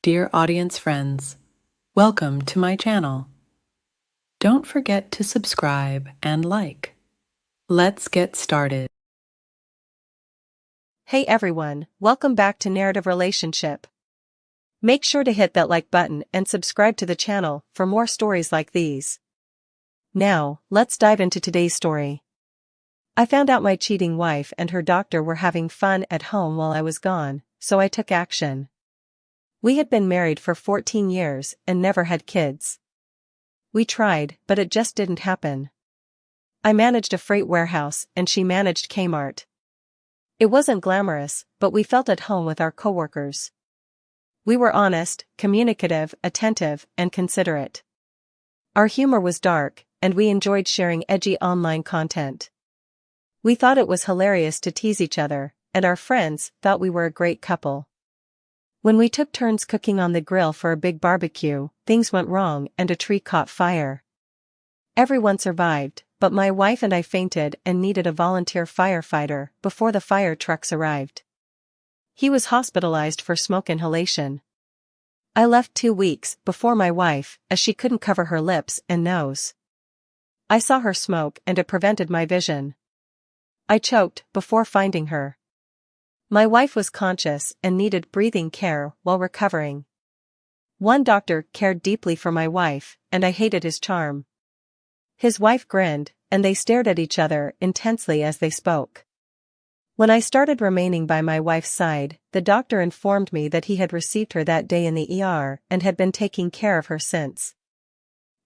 Dear audience friends, welcome to my channel. Don't forget to subscribe and like. Let's get started. Hey everyone, welcome back to Narrative Relationship. Make sure to hit that like button and subscribe to the channel for more stories like these. Now, let's dive into today's story. I found out my cheating wife and her doctor were having fun at home while I was gone, so I took action. We had been married for 14 years and never had kids. We tried, but it just didn't happen. I managed a freight warehouse and she managed Kmart. It wasn't glamorous, but we felt at home with our coworkers. We were honest, communicative, attentive, and considerate. Our humor was dark, and we enjoyed sharing edgy online content. We thought it was hilarious to tease each other, and our friends thought we were a great couple. When we took turns cooking on the grill for a big barbecue, things went wrong and a tree caught fire. Everyone survived, but my wife and I fainted and needed a volunteer firefighter before the fire trucks arrived. He was hospitalized for smoke inhalation. I left 2 weeks before my wife, as she couldn't cover her lips and nose. I saw her smoke and it prevented my vision. I choked before finding her. My wife was conscious and needed breathing care while recovering. One doctor cared deeply for my wife, and I hated his charm. His wife grinned, and they stared at each other intensely as they spoke. When I started remaining by my wife's side, the doctor informed me that he had received her that day in the ER and had been taking care of her since.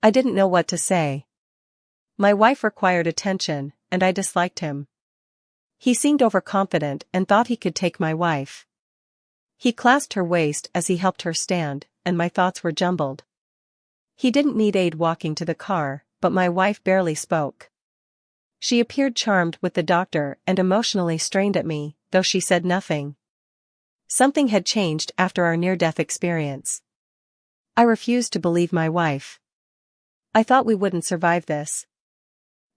I didn't know what to say. My wife required attention, and I disliked him. He seemed overconfident and thought he could take my wife. He clasped her waist as he helped her stand, and my thoughts were jumbled. He didn't need aid walking to the car, but my wife barely spoke. She appeared charmed with the doctor and emotionally strained at me, though she said nothing. Something had changed after our near-death experience. I refused to believe my wife. I thought we wouldn't survive this.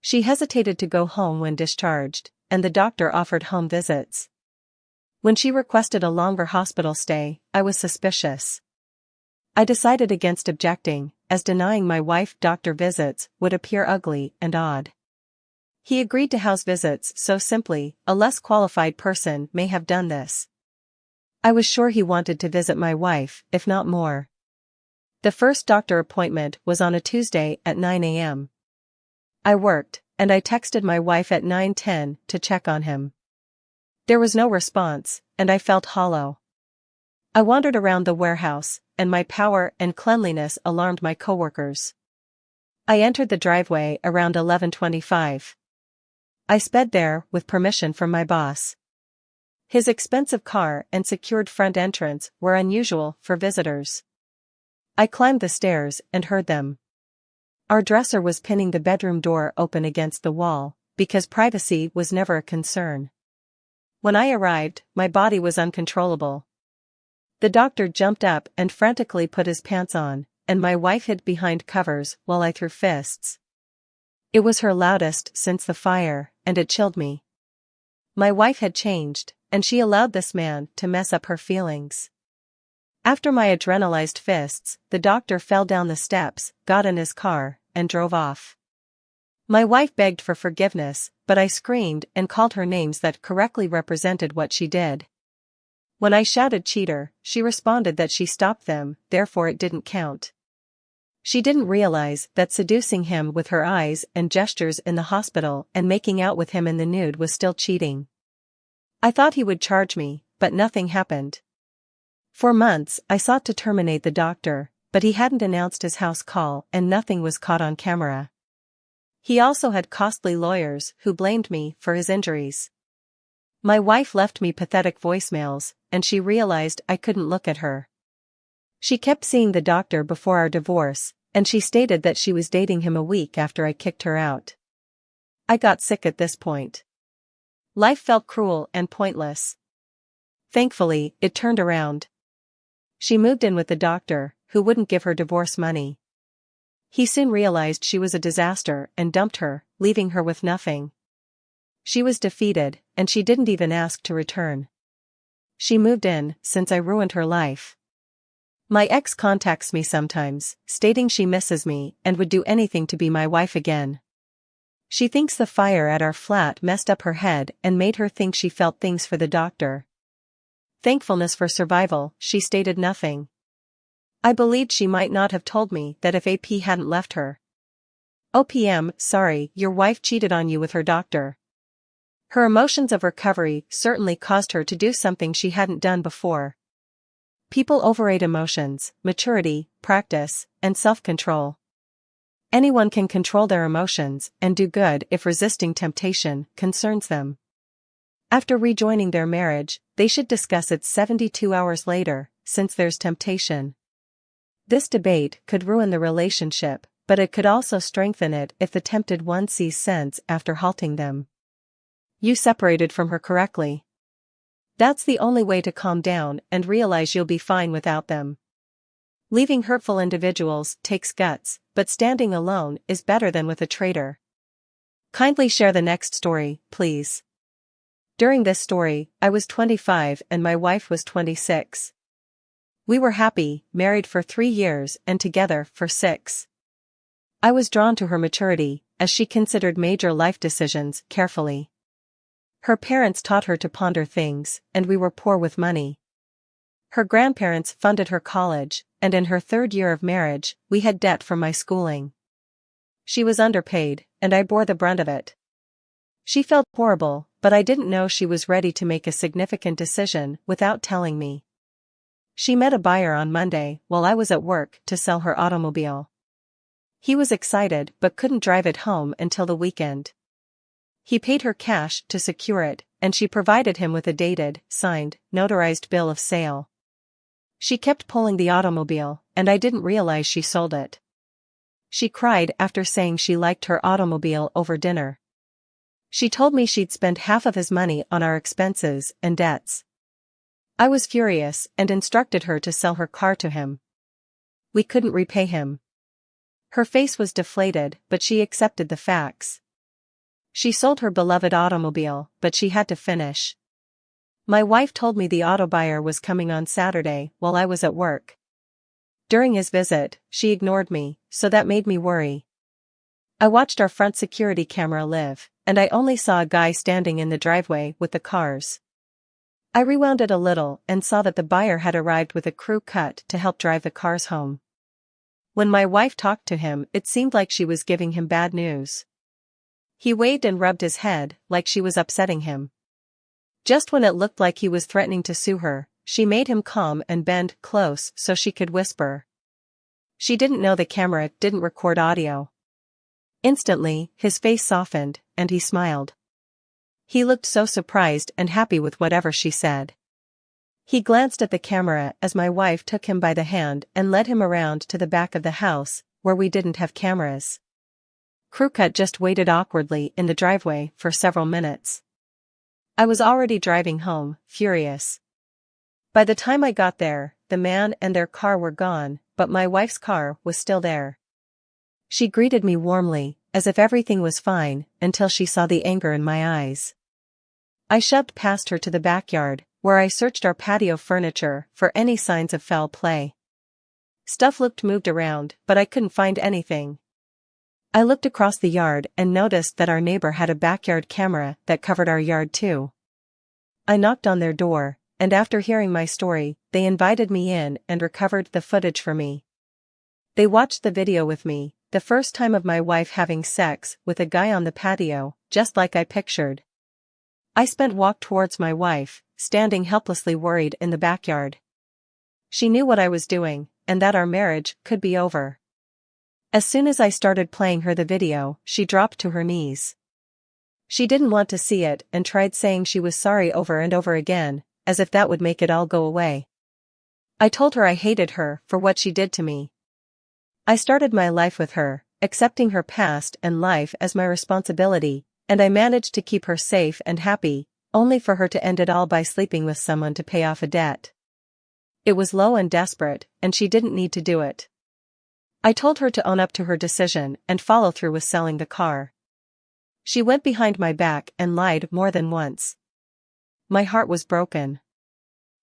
She hesitated to go home when discharged, and the doctor offered home visits. When she requested a longer hospital stay, I was suspicious. I decided against objecting, as denying my wife doctor visits would appear ugly and odd. He agreed to house visits so simply, a less qualified person may have done this. I was sure he wanted to visit my wife, if not more. The first doctor appointment was on a Tuesday at 9 a.m. I worked, and I texted my wife at 9:10 to check on him. There was no response, and I felt hollow. I wandered around the warehouse, and my power and cleanliness alarmed my coworkers. I entered the driveway around 11:25. I sped there with permission from my boss. His expensive car and secured front entrance were unusual for visitors. I climbed the stairs and heard them. Our dresser was pinning the bedroom door open against the wall, because privacy was never a concern. When I arrived, my body was uncontrollable. The doctor jumped up and frantically put his pants on, and my wife hid behind covers while I threw fists. It was her loudest since the fire, and it chilled me. My wife had changed, and she allowed this man to mess up her feelings. After my adrenalized fists, the doctor fell down the steps, got in his car, and drove off. My wife begged for forgiveness, but I screamed and called her names that correctly represented what she did. When I shouted cheater, she responded that she stopped them, therefore it didn't count. She didn't realize that seducing him with her eyes and gestures in the hospital and making out with him in the nude was still cheating. I thought he would charge me, but nothing happened. For months I sought to terminate the doctor, but he hadn't announced his house call and nothing was caught on camera. He also had costly lawyers who blamed me for his injuries. My wife left me pathetic voicemails, and she realized I couldn't look at her. She kept seeing the doctor before our divorce, and she stated that she was dating him a week after I kicked her out. I got sick at this point. Life felt cruel and pointless. Thankfully, it turned around. She moved in with the doctor, who wouldn't give her divorce money. He soon realized she was a disaster and dumped her, leaving her with nothing. She was defeated, and she didn't even ask to return. She moved in, since I ruined her life. My ex contacts me sometimes, stating she misses me and would do anything to be my wife again. She thinks the fire at our flat messed up her head and made her think she felt things for the doctor. Thankfulness for survival, she stated nothing. I believed she might not have told me that if AP hadn't left her. OPM, sorry, your wife cheated on you with her doctor. Her emotions of recovery certainly caused her to do something she hadn't done before. People overrate emotions, maturity, practice, and self-control. Anyone can control their emotions and do good if resisting temptation concerns them. After rejoining their marriage, they should discuss it 72 hours later, since there's temptation. This debate could ruin the relationship, but it could also strengthen it if the tempted one sees sense after halting them. You separated from her correctly. That's the only way to calm down and realize you'll be fine without them. Leaving hurtful individuals takes guts, but standing alone is better than with a traitor. Kindly share the next story, please. During this story, I was 25 and my wife was 26. We were happy, married for 3 years and together for 6. I was drawn to her maturity, as she considered major life decisions carefully. Her parents taught her to ponder things, and we were poor with money. Her grandparents funded her college, and in her 3rd year of marriage, we had debt from my schooling. She was underpaid, and I bore the brunt of it. She felt horrible, but I didn't know she was ready to make a significant decision without telling me. She met a buyer on Monday while I was at work to sell her automobile. He was excited but couldn't drive it home until the weekend. He paid her cash to secure it, and she provided him with a dated, signed, notarized bill of sale. She kept pulling the automobile, and I didn't realize she sold it. She cried after saying she liked her automobile over dinner. She told me she'd spent half of his money on our expenses and debts. I was furious and instructed her to sell her car to him. We couldn't repay him. Her face was deflated, but she accepted the facts. She sold her beloved automobile, but she had to finish. My wife told me the auto buyer was coming on Saturday while I was at work. During his visit, she ignored me, so that made me worry. I watched our front security camera live, and I only saw a guy standing in the driveway with the cars. I rewound it a little and saw that the buyer had arrived with a crew cut to help drive the cars home. When my wife talked to him, it seemed like she was giving him bad news. He waved and rubbed his head, like she was upsetting him. Just when it looked like he was threatening to sue her, she made him calm and bend close so she could whisper. She didn't know the camera didn't record audio. Instantly, his face softened, and he smiled. He looked so surprised and happy with whatever she said. He glanced at the camera as my wife took him by the hand and led him around to the back of the house, where we didn't have cameras. Crewcut just waited awkwardly in the driveway for several minutes. I was already driving home, furious. By the time I got there, the man and their car were gone, but my wife's car was still there. She greeted me warmly, as if everything was fine, until she saw the anger in my eyes. I shoved past her to the backyard, where I searched our patio furniture for any signs of foul play. Stuff looked moved around, but I couldn't find anything. I looked across the yard and noticed that our neighbor had a backyard camera that covered our yard too. I knocked on their door, and after hearing my story, they invited me in and recovered the footage for me. They watched the video with me, the first time of my wife having sex with a guy on the patio, just like I pictured. I walked towards my wife, standing helplessly worried in the backyard. She knew what I was doing, and that our marriage could be over. As soon as I started playing her the video, she dropped to her knees. She didn't want to see it and tried saying she was sorry over and over again, as if that would make it all go away. I told her I hated her for what she did to me. I started my life with her, accepting her past and life as my responsibility, and I managed to keep her safe and happy, only for her to end it all by sleeping with someone to pay off a debt. It was low and desperate, and she didn't need to do it. I told her to own up to her decision and follow through with selling the car. She went behind my back and lied more than once. My heart was broken.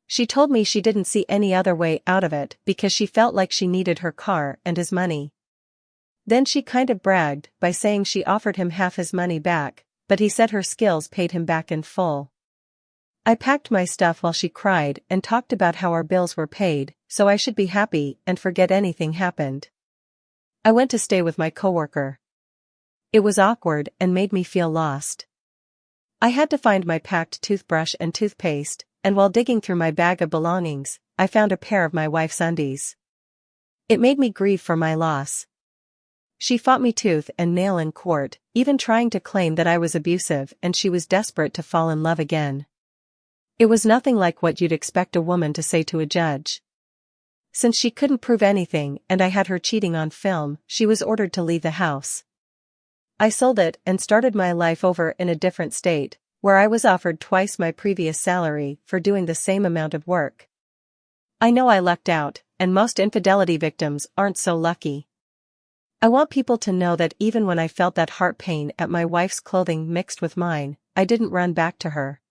She told me she didn't see any other way out of it because she felt like she needed her car and his money. Then she kind of bragged by saying she offered him half his money back, but he said her skills paid him back in full. I packed my stuff while she cried and talked about how our bills were paid, so I should be happy and forget anything happened. I went to stay with my coworker. It was awkward and made me feel lost. I had to find my packed toothbrush and toothpaste, and while digging through my bag of belongings, I found a pair of my wife's undies. It made me grieve for my loss. She fought me tooth and nail in court, even trying to claim that I was abusive and she was desperate to fall in love again. It was nothing like what you'd expect a woman to say to a judge. Since she couldn't prove anything and I had her cheating on film, she was ordered to leave the house. I sold it and started my life over in a different state, where I was offered twice my previous salary for doing the same amount of work. I know I lucked out, and most infidelity victims aren't so lucky. I want people to know that even when I felt that heart pain at my wife's clothing mixed with mine, I didn't run back to her.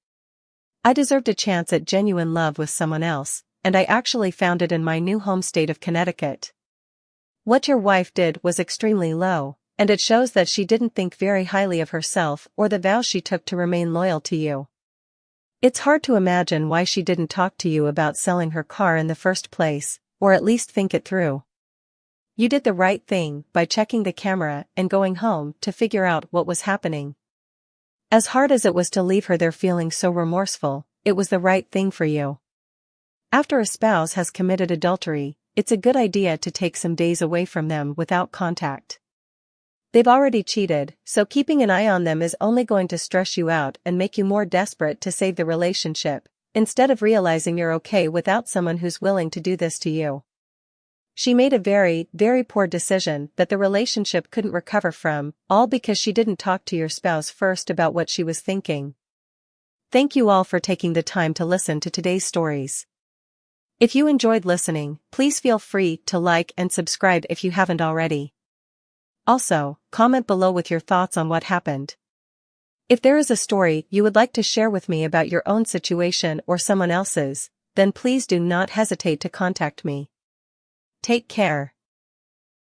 I deserved a chance at genuine love with someone else, and I actually found it in my new home state of Connecticut. What your wife did was extremely low, and it shows that she didn't think very highly of herself or the vows she took to remain loyal to you. It's hard to imagine why she didn't talk to you about selling her car in the first place, or at least think it through. You did the right thing by checking the camera and going home to figure out what was happening. As hard as it was to leave her there feeling so remorseful, it was the right thing for you. After a spouse has committed adultery, it's a good idea to take some days away from them without contact. They've already cheated, so keeping an eye on them is only going to stress you out and make you more desperate to save the relationship, instead of realizing you're okay without someone who's willing to do this to you. She made a very, very poor decision that the relationship couldn't recover from, all because she didn't talk to your spouse first about what she was thinking. Thank you all for taking the time to listen to today's stories. If you enjoyed listening, please feel free to like and subscribe if you haven't already. Also, comment below with your thoughts on what happened. If there is a story you would like to share with me about your own situation or someone else's, then please do not hesitate to contact me. Take care.